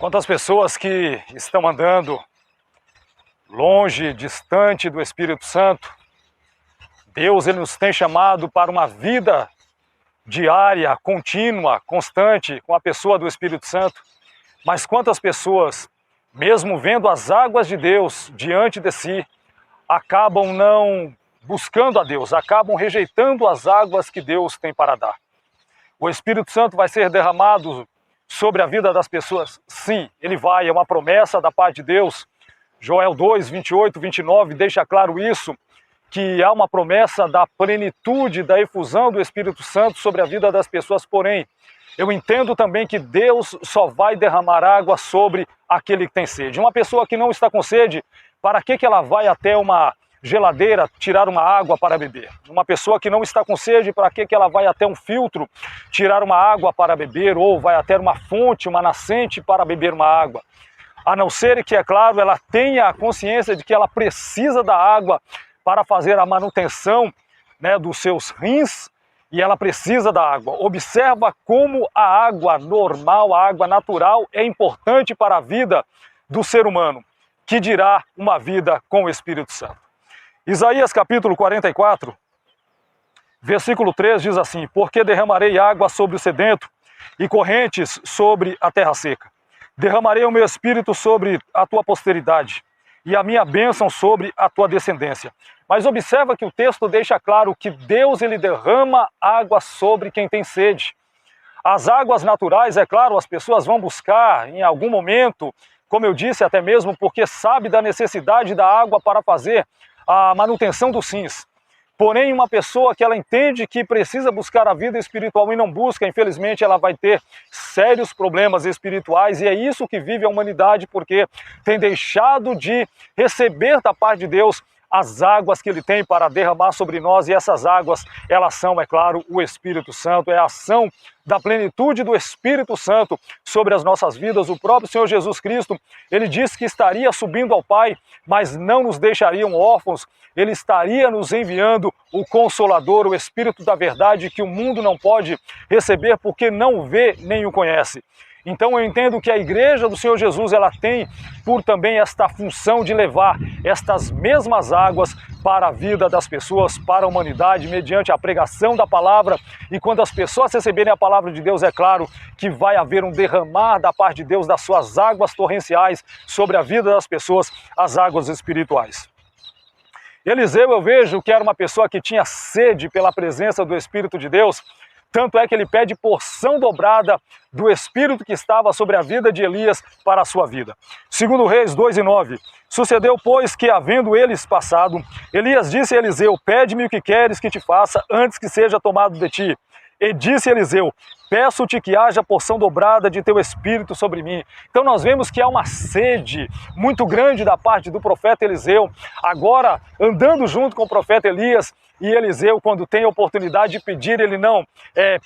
Quantas pessoas que estão andando longe, distante do Espírito Santo. Deus, Ele nos tem chamado para uma vida diária, contínua, constante com a pessoa do Espírito Santo. Mas quantas pessoas, mesmo vendo as águas de Deus diante de si, acabam não buscando a Deus, acabam rejeitando as águas que Deus tem para dar. O Espírito Santo vai ser derramado sobre a vida das pessoas? Sim, ele vai, é uma promessa da parte de Deus. Joel 2, 28, 29 deixa claro isso, que há uma promessa da plenitude, da efusão do Espírito Santo sobre a vida das pessoas. Porém, eu entendo também que Deus só vai derramar água sobre aquele que tem sede. Uma pessoa que não está com sede, para que ela vai até uma geladeira tirar uma água para beber? Uma pessoa que não está com sede, para que ela vai até um filtro tirar uma água para beber, ou vai até uma fonte, uma nascente para beber uma água? A não ser que, é claro, ela tenha a consciência de que ela precisa da água para fazer a manutenção, dos seus rins, e ela precisa da água. Observa como a água normal, a água natural é importante para a vida do ser humano, que dirá uma vida com o Espírito Santo. Isaías capítulo 44, versículo 3 diz assim: porque derramarei água sobre o sedento e correntes sobre a terra seca. Derramarei o meu espírito sobre a tua posteridade e a minha bênção sobre a tua descendência. Mas observa que o texto deixa claro que Deus, ele derrama água sobre quem tem sede. As águas naturais, é claro, as pessoas vão buscar em algum momento, como eu disse, até mesmo porque sabe da necessidade da água para fazer a manutenção dos rins. Porém, uma pessoa que ela entende que precisa buscar a vida espiritual e não busca, infelizmente ela vai ter sérios problemas espirituais, e é isso que vive a humanidade, porque tem deixado de receber da parte de Deus as águas que Ele tem para derramar sobre nós, e essas águas, elas são, é claro, o Espírito Santo, é a ação da plenitude do Espírito Santo sobre as nossas vidas. O próprio Senhor Jesus Cristo, Ele disse que estaria subindo ao Pai, mas não nos deixariam órfãos, Ele estaria nos enviando o Consolador, o Espírito da verdade, que o mundo não pode receber porque não vê nem o conhece. Então eu entendo que a igreja do Senhor Jesus, ela tem por também esta função de levar estas mesmas águas para a vida das pessoas, para a humanidade, mediante a pregação da palavra. E quando as pessoas receberem a palavra de Deus, é claro que vai haver um derramar da parte de Deus das suas águas torrenciais sobre a vida das pessoas, as águas espirituais. Eliseu, eu vejo que era uma pessoa que tinha sede pela presença do Espírito de Deus. Tanto é que ele pede porção dobrada do Espírito que estava sobre a vida de Elias para a sua vida. Segundo Reis 2:9, sucedeu, pois, que havendo eles passado, Elias disse a Eliseu: pede-me o que queres que te faça antes que seja tomado de ti. E disse Eliseu: peço-te que haja porção dobrada de teu Espírito sobre mim. Então nós vemos que há uma sede muito grande da parte do profeta Eliseu, agora andando junto com o profeta Elias. E Eliseu, quando tem a oportunidade de pedir, ele não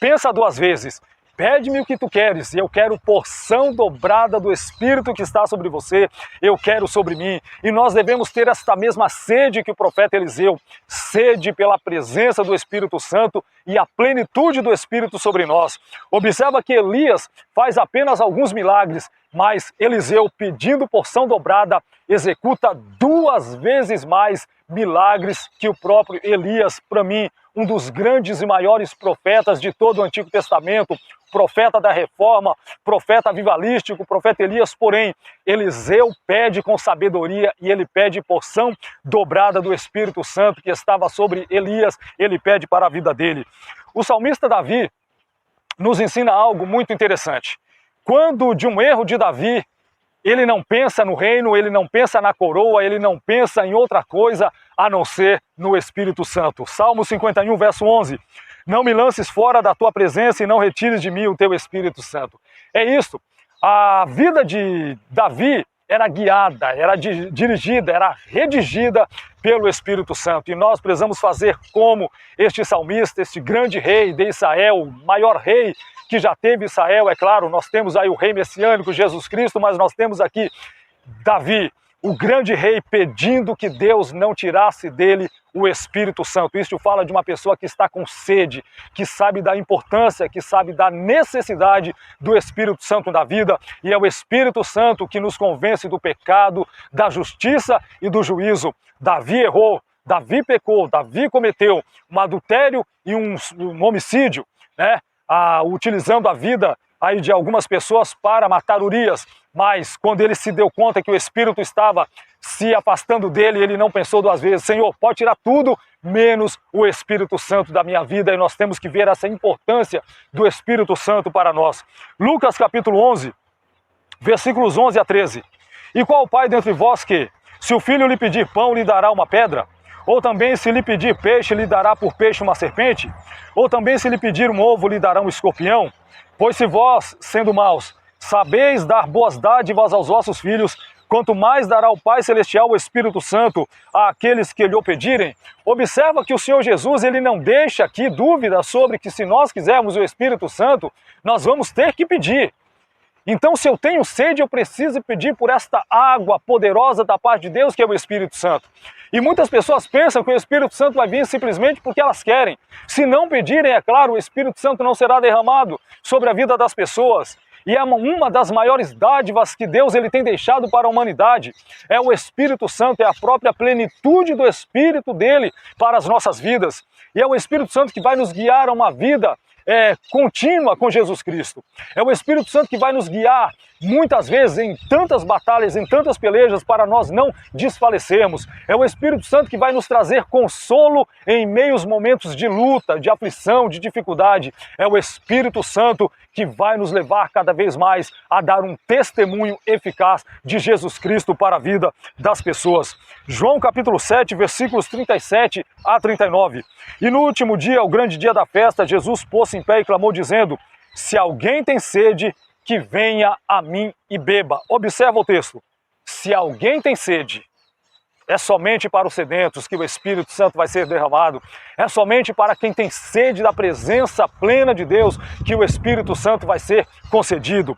pensa duas vezes. Pede-me o que tu queres, e eu quero porção dobrada do Espírito que está sobre você, eu quero sobre mim. E nós devemos ter esta mesma sede que o profeta Eliseu, sede pela presença do Espírito Santo e a plenitude do Espírito sobre nós. Observa que Elias faz apenas alguns milagres, mas Eliseu, pedindo porção dobrada, executa 2 vezes mais milagres que o próprio Elias. Para mim, um dos grandes e maiores profetas de todo o Antigo Testamento, profeta da reforma, profeta avivalístico, profeta Elias. Porém, Eliseu pede com sabedoria e ele pede porção dobrada do Espírito Santo que estava sobre Elias, ele pede para a vida dele. O salmista Davi nos ensina algo muito interessante. Quando de um erro de Davi, ele não pensa no reino, ele não pensa na coroa, ele não pensa em outra coisa a não ser no Espírito Santo. Salmo 51, verso 11. Não me lances fora da tua presença e não retires de mim o teu Espírito Santo. É isso. A vida de Davi era guiada, era dirigida, era redigida pelo Espírito Santo. E nós precisamos fazer como este salmista, este grande rei de Israel, o maior rei que já teve Israel. É claro, nós temos aí o rei messiânico, Jesus Cristo, mas nós temos aqui Davi, o grande rei pedindo que Deus não tirasse dele o Espírito Santo. Isso fala de uma pessoa que está com sede, que sabe da importância, que sabe da necessidade do Espírito Santo na vida, e é o Espírito Santo que nos convence do pecado, da justiça e do juízo. Davi errou, Davi pecou, Davi cometeu um adultério e um homicídio, né? Utilizando a vida aí de algumas pessoas para matar Urias, mas quando ele se deu conta que o Espírito estava se afastando dele, ele não pensou duas vezes: Senhor, pode tirar tudo, menos o Espírito Santo da minha vida, e nós temos que ver essa importância do Espírito Santo para nós. Lucas capítulo 11, versículos 11 a 13. E qual pai dentre vós que, se o filho lhe pedir pão, lhe dará uma pedra? Ou também, se lhe pedir peixe, lhe dará por peixe uma serpente? Ou também, se lhe pedir um ovo, lhe dará um escorpião? Pois se vós, sendo maus, sabeis dar boas dádivas aos vossos filhos, quanto mais dará o Pai Celestial o Espírito Santo àqueles que lhe o pedirem. Observa que o Senhor Jesus, ele não deixa aqui dúvida sobre que, se nós quisermos o Espírito Santo, nós vamos ter que pedir. Então, se eu tenho sede, eu preciso pedir por esta água poderosa da parte de Deus, que é o Espírito Santo. E muitas pessoas pensam que o Espírito Santo vai vir simplesmente porque elas querem. Se não pedirem, é claro, o Espírito Santo não será derramado sobre a vida das pessoas. E é uma das maiores dádivas que Deus ele tem deixado para a humanidade. É o Espírito Santo, é a própria plenitude do Espírito dele para as nossas vidas. E é o Espírito Santo que vai nos guiar a uma vida contínua com Jesus Cristo. É o Espírito Santo que vai nos guiar muitas vezes em tantas batalhas, em tantas pelejas, para nós não desfalecermos. É o Espírito Santo que vai nos trazer consolo em meios momentos de luta, de aflição, de dificuldade. É o Espírito Santo que vai nos levar cada vez mais a dar um testemunho eficaz de Jesus Cristo para a vida das pessoas. João capítulo 7, versículos 37 a 39. E no último dia, o grande dia da festa, Jesus pôs-se em pé e clamou dizendo: se alguém tem sede, que venha a mim e beba. Observa o texto. Se alguém tem sede, é somente para os sedentos que o Espírito Santo vai ser derramado. É somente para quem tem sede da presença plena de Deus que o Espírito Santo vai ser concedido.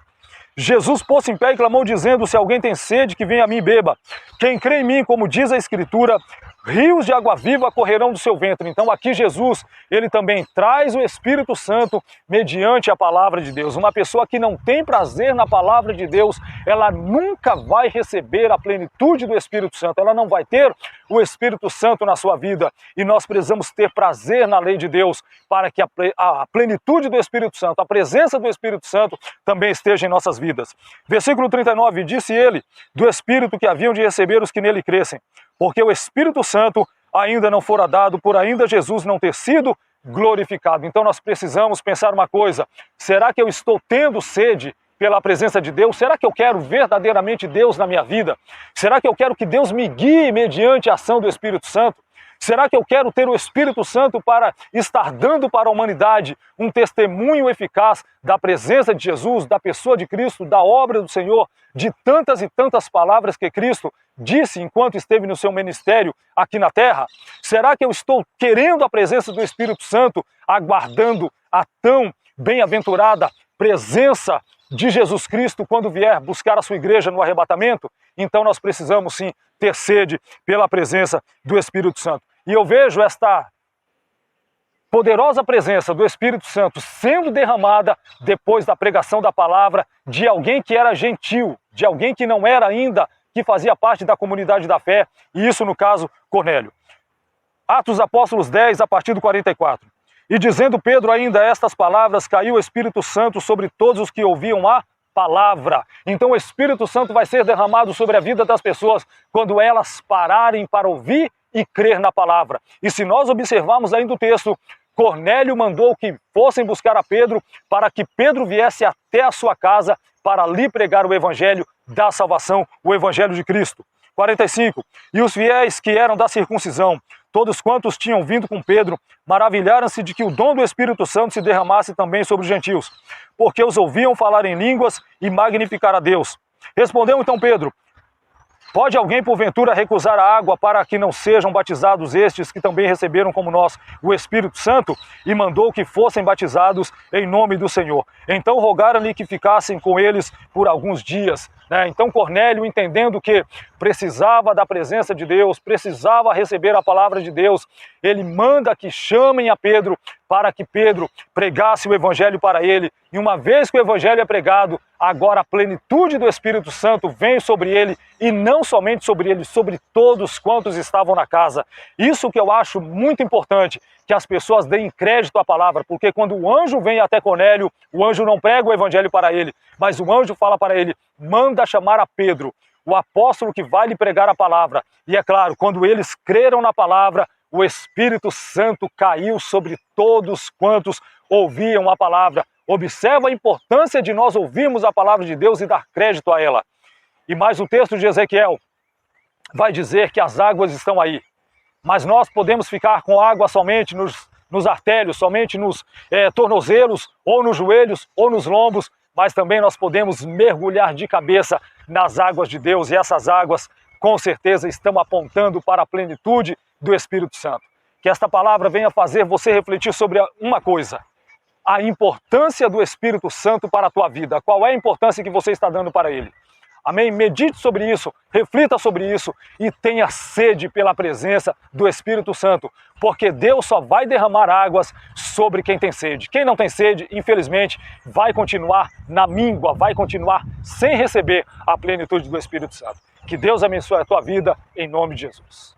Jesus pôs-se em pé e clamou dizendo: se alguém tem sede, que venha a mim e beba. Quem crê em mim, como diz a Escritura, rios de água viva correrão do seu ventre. Então aqui Jesus, ele também traz o Espírito Santo mediante a palavra de Deus. Uma pessoa que não tem prazer na palavra de Deus, ela nunca vai receber a plenitude do Espírito Santo. Ela não vai ter o Espírito Santo na sua vida. E nós precisamos ter prazer na lei de Deus para que a plenitude do Espírito Santo, a presença do Espírito Santo também esteja em nossas vidas. Versículo 39, disse ele, do Espírito que haviam de receber os que nele crescem, porque o Espírito Santo ainda não fora dado, por ainda Jesus não ter sido glorificado. Então nós precisamos pensar uma coisa: será que eu estou tendo sede pela presença de Deus? Será que eu quero verdadeiramente Deus na minha vida? Será que eu quero que Deus me guie mediante a ação do Espírito Santo? Será que eu quero ter o Espírito Santo para estar dando para a humanidade um testemunho eficaz da presença de Jesus, da pessoa de Cristo, da obra do Senhor, de tantas e tantas palavras que Cristo disse enquanto esteve no seu ministério aqui na terra? Será que eu estou querendo a presença do Espírito Santo, aguardando a tão bem-aventurada presença de Jesus Cristo quando vier buscar a sua igreja no arrebatamento? Então nós precisamos sim ter sede pela presença do Espírito Santo. E eu vejo esta poderosa presença do Espírito Santo sendo derramada depois da pregação da palavra de alguém que era gentil, de alguém que não era ainda, que fazia parte da comunidade da fé, e isso no caso Cornélio. Atos Apóstolos 10, a partir do 44. E dizendo Pedro ainda estas palavras, caiu o Espírito Santo sobre todos os que ouviam a palavra. Então o Espírito Santo vai ser derramado sobre a vida das pessoas quando elas pararem para ouvir e crer na palavra. E se nós observarmos ainda o texto, Cornélio mandou que fossem buscar a Pedro para que Pedro viesse até a sua casa para lhe pregar o evangelho da salvação, o evangelho de Cristo. 45. E os fiéis que eram da circuncisão, todos quantos tinham vindo com Pedro, maravilharam-se de que o dom do Espírito Santo se derramasse também sobre os gentios, porque os ouviam falar em línguas e magnificar a Deus. Respondeu então Pedro: Pode alguém, porventura, recusar a água para que não sejam batizados estes que também receberam como nós o Espírito Santo? E mandou que fossem batizados em nome do Senhor. Então rogaram-lhe que ficassem com eles por alguns dias. Então Cornélio, entendendo que precisava da presença de Deus, precisava receber a palavra de Deus, ele manda que chamem a Pedro para que Pedro pregasse o evangelho para ele. E uma vez que o evangelho é pregado, agora a plenitude do Espírito Santo vem sobre ele, e não somente sobre ele, sobre todos quantos estavam na casa. Isso que eu acho muito importante, que as pessoas deem crédito à palavra, porque quando o anjo vem até Cornélio, o anjo não prega o evangelho para ele, mas o anjo fala para ele: manda chamar a Pedro, o apóstolo que vai lhe pregar a palavra. E é claro, quando eles creram na palavra, o Espírito Santo caiu sobre todos quantos ouviam a palavra. Observa a importância de nós ouvirmos a palavra de Deus e dar crédito a ela. E mais o texto de Ezequiel vai dizer que as águas estão aí, mas nós podemos ficar com água somente nos artérios, somente nos tornozelos, ou nos joelhos, ou nos lombos, mas também nós podemos mergulhar de cabeça nas águas de Deus, e essas águas com certeza estão apontando para a plenitude do Espírito Santo. Que esta palavra venha fazer você refletir sobre uma coisa: a importância do Espírito Santo para a tua vida. Qual é a importância que você está dando para ele? Amém? Medite sobre isso, reflita sobre isso e tenha sede pela presença do Espírito Santo, porque Deus só vai derramar águas sobre quem tem sede. Quem não tem sede, infelizmente, vai continuar na míngua, vai continuar sem receber a plenitude do Espírito Santo. Que Deus abençoe a tua vida, em nome de Jesus.